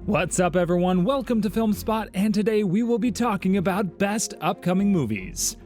What's up everyone, welcome to FilmSpot, and today we will be talking about best upcoming movies.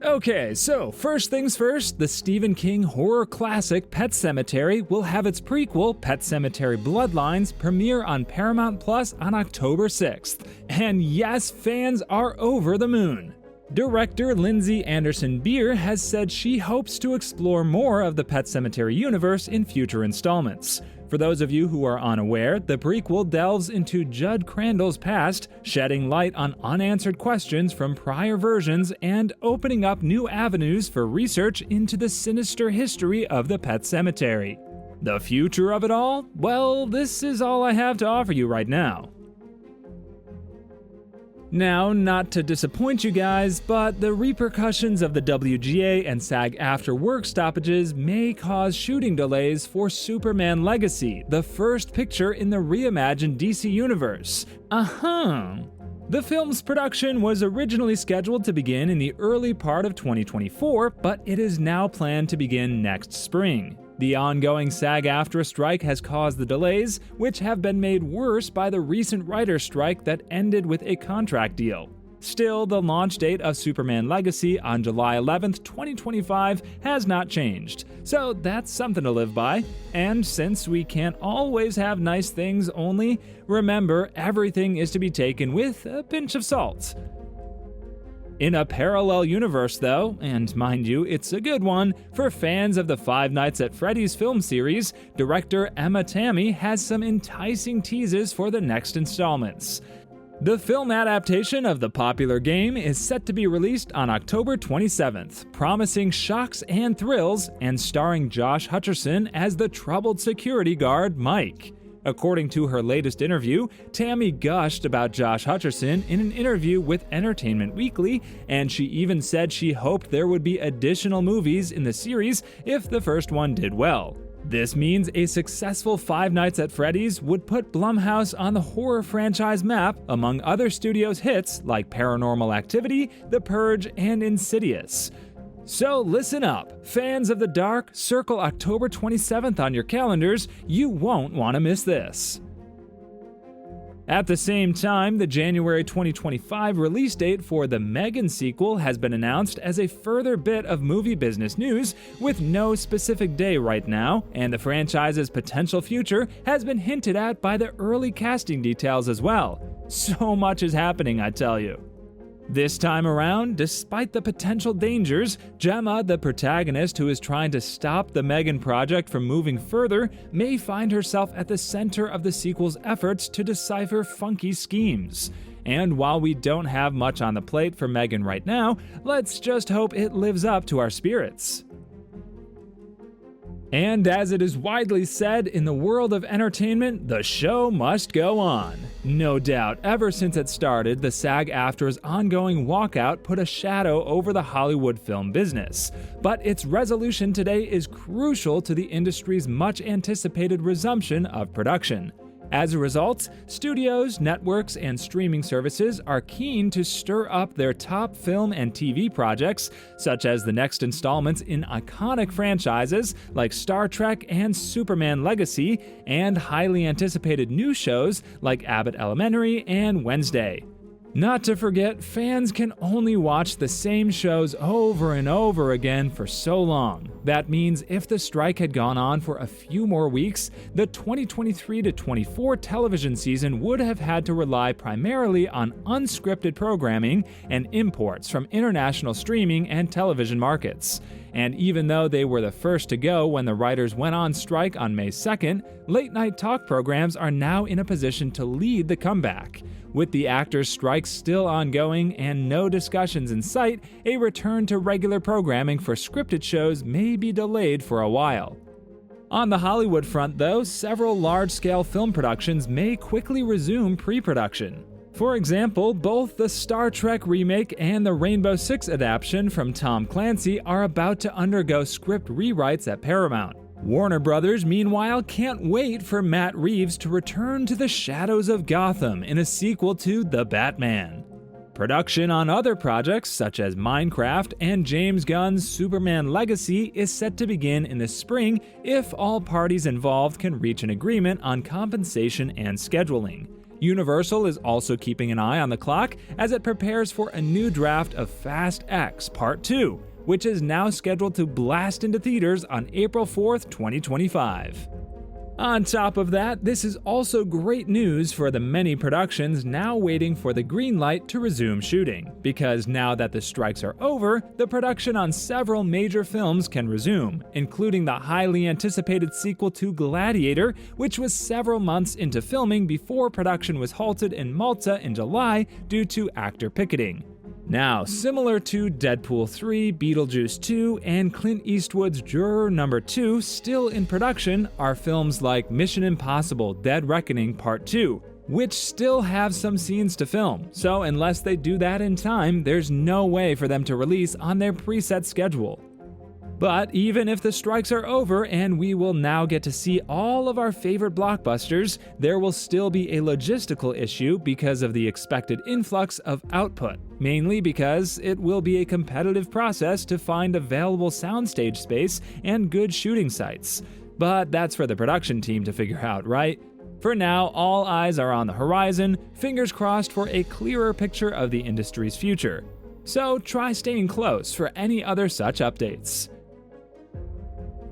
Okay, so first things first, the Stephen King horror classic Pet Sematary will have its prequel, Pet Sematary Bloodlines, premiere on Paramount Plus on October 6th. And yes, fans are over the moon. Director Lindsay Anderson Beer has said she hopes to explore more of the Pet Sematary universe in future installments. For those of you who are unaware, the prequel delves into Judd Crandall's past, shedding light on unanswered questions from prior versions and opening up new avenues for research into the sinister history of the Pet Sematary. The future of it all? Well, this is all I have to offer you right now. Now, not to disappoint you guys, but the repercussions of the WGA and SAG-AFTRA work stoppages may cause shooting delays for Superman Legacy, the first picture in the reimagined DC universe. The film's production was originally scheduled to begin in the early part of 2024, but it is now planned to begin next spring. The ongoing SAG-AFTRA strike has caused the delays, which have been made worse by the recent writer's strike that ended with a contract deal. Still, the launch date of Superman Legacy on July 11th, 2025 has not changed, so that's something to live by. And since we can't always have nice things only, remember everything is to be taken with a pinch of salt. In a parallel universe though, and mind you, it's a good one, for fans of the Five Nights at Freddy's film series, director Emma Tammi has some enticing teases for the next installments. The film adaptation of the popular game is set to be released on October 27th, promising shocks and thrills, and starring Josh Hutcherson as the troubled security guard Mike. According to her latest interview, Tammi gushed about Josh Hutcherson in an interview with Entertainment Weekly, and she even said she hoped there would be additional movies in the series if the first one did well. This means a successful Five Nights at Freddy's would put Blumhouse on the horror franchise map among other studios' hits like Paranormal Activity, The Purge, and Insidious. So listen up, fans of the dark, circle October 27th on your calendars, you won't want to miss this. At the same time, the January 2025 release date for the M3Gan sequel has been announced as a further bit of movie business news, with no specific day right now, and the franchise's potential future has been hinted at by the early casting details as well. So much is happening, I tell you. This time around, despite the potential dangers, Gemma, the protagonist who is trying to stop the M3Gan project from moving further, may find herself at the center of the sequel's efforts to decipher funky schemes. And while we don't have much on the plate for M3Gan right now, let's just hope it lives up to our spirits. And as it is widely said in the world of entertainment, the show must go on. No doubt, ever since it started, the SAG-AFTRA's ongoing walkout put a shadow over the Hollywood film business. But its resolution today is crucial to the industry's much-anticipated resumption of production. As a result, studios, networks, and streaming services are keen to stir up their top film and TV projects, such as the next installments in iconic franchises like Star Trek and Superman Legacy, and highly anticipated new shows like Abbott Elementary and Wednesday. Not to forget, fans can only watch the same shows over and over again for so long. That means if the strike had gone on for a few more weeks, the 2023-24 television season would have had to rely primarily on unscripted programming and imports from international streaming and television markets. And even though they were the first to go when the writers went on strike on May 2nd, late-night talk programs are now in a position to lead the comeback. With the actors' strikes still ongoing and no discussions in sight, a return to regular programming for scripted shows may be delayed for a while. On the Hollywood front, though, several large-scale film productions may quickly resume pre-production. For example, both the Star Trek remake and the Rainbow Six adaptation from Tom Clancy are about to undergo script rewrites at Paramount. Warner Brothers, meanwhile, can't wait for Matt Reeves to return to the shadows of Gotham in a sequel to The Batman. Production on other projects such as Minecraft and James Gunn's Superman Legacy is set to begin in the spring if all parties involved can reach an agreement on compensation and scheduling. Universal is also keeping an eye on the clock as it prepares for a new draft of Fast X Part 2, which is now scheduled to blast into theaters on April 4th, 2025. On top of that, this is also great news for the many productions now waiting for the green light to resume shooting, because now that the strikes are over, the production on several major films can resume, including the highly anticipated sequel to Gladiator, which was several months into filming before production was halted in Malta in July due to actor picketing. Now, similar to Deadpool 3, Beetlejuice 2, and Clint Eastwood's Juror No. 2 still in production are films like Mission Impossible: Dead Reckoning Part 2, which still have some scenes to film, so unless they do that in time, there's no way for them to release on their preset schedule. But even if the strikes are over and we will now get to see all of our favorite blockbusters, there will still be a logistical issue because of the expected influx of output, mainly because it will be a competitive process to find available soundstage space and good shooting sites. But that's for the production team to figure out, right? For now, all eyes are on the horizon, fingers crossed for a clearer picture of the industry's future. So try staying close for any other such updates.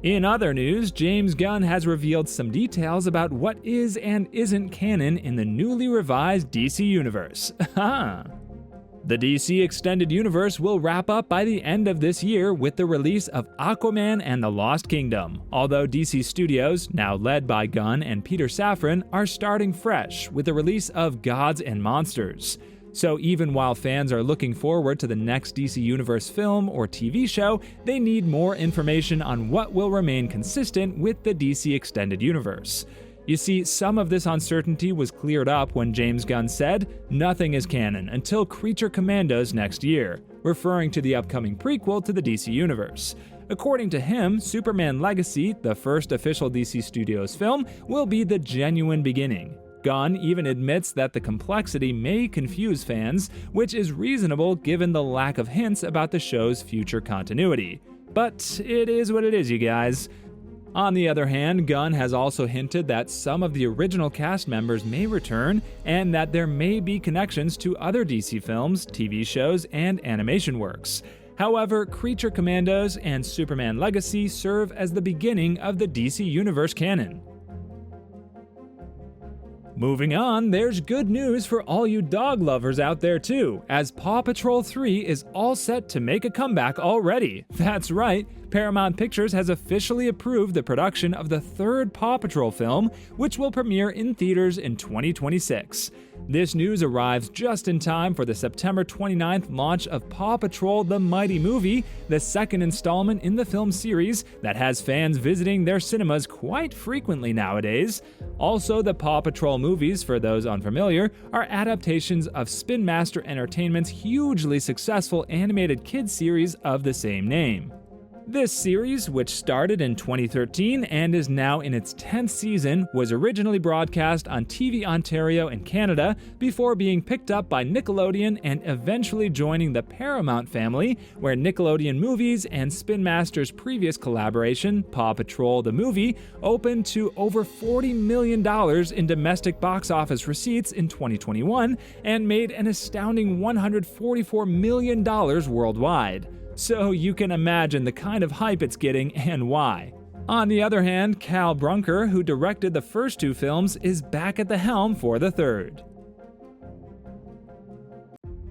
In other news, James Gunn has revealed some details about what is and isn't canon in the newly revised DC Universe. The DC Extended Universe will wrap up by the end of this year with the release of Aquaman and the Lost Kingdom, although DC Studios, now led by Gunn and Peter Safran, are starting fresh with the release of Gods and Monsters. So even while fans are looking forward to the next DC Universe film or TV show, they need more information on what will remain consistent with the DC Extended Universe. You see, some of this uncertainty was cleared up when James Gunn said, "Nothing is canon until Creature Commandos next year," referring to the upcoming prequel to the DC Universe. According to him, Superman Legacy, the first official DC Studios film, will be the genuine beginning. Gunn even admits that the complexity may confuse fans, which is reasonable given the lack of hints about the show's future continuity. But it is what it is, you guys. On the other hand, Gunn has also hinted that some of the original cast members may return, and that there may be connections to other DC films, TV shows, and animation works. However, Creature Commandos and Superman Legacy serve as the beginning of the DC Universe canon. Moving on, there's good news for all you dog lovers out there too, as Paw Patrol 3 is all set to make a comeback already. That's right, Paramount Pictures has officially approved the production of the third Paw Patrol film, which will premiere in theaters in 2026. This news arrives just in time for the September 29th launch of Paw Patrol: The Mighty Movie, the second installment in the film series that has fans visiting their cinemas quite frequently nowadays. Also, the Paw Patrol movies, for those unfamiliar, are adaptations of Spin Master Entertainment's hugely successful animated kids series of the same name. This series, which started in 2013 and is now in its 10th season, was originally broadcast on TV Ontario and Canada before being picked up by Nickelodeon and eventually joining the Paramount family, where Nickelodeon Movies and Spin Master's previous collaboration, Paw Patrol the Movie, opened to over $40 million in domestic box office receipts in 2021 and made an astounding $144 million worldwide. So you can imagine the kind of hype it's getting and why. On the other hand, Cal Brunker, who directed the first two films, is back at the helm for the third.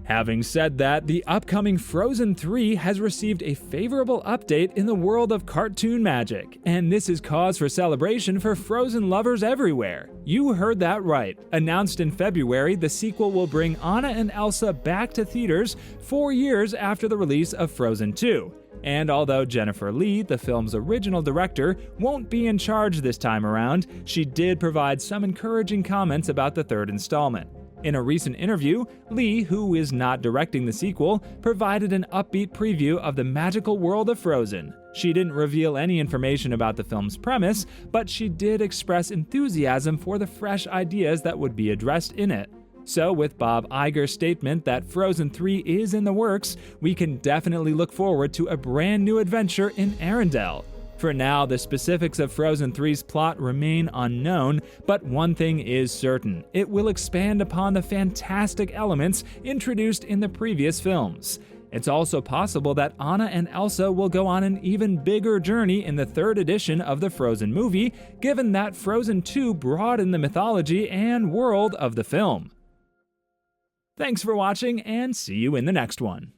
Having said that, the upcoming Frozen 3 has received a favorable update in the world of cartoon magic, and this is cause for celebration for Frozen lovers everywhere. You heard that right. Announced in February, the sequel will bring Anna and Elsa back to theaters 4 years after the release of Frozen 2. And although Jennifer Lee, the film's original director, won't be in charge this time around, she did provide some encouraging comments about the third installment. In a recent interview, Lee, who is not directing the sequel, provided an upbeat preview of the magical world of Frozen. She didn't reveal any information about the film's premise, but she did express enthusiasm for the fresh ideas that would be addressed in it. So with Bob Iger's statement that Frozen 3 is in the works, we can definitely look forward to a brand new adventure in Arendelle. For now, the specifics of Frozen 3's plot remain unknown, but one thing is certain: it will expand upon the fantastic elements introduced in the previous films. It's also possible that Anna and Elsa will go on an even bigger journey in the third edition of the Frozen movie, given that Frozen 2 broadened the mythology and world of the film. Thanks for watching, and see you in the next one.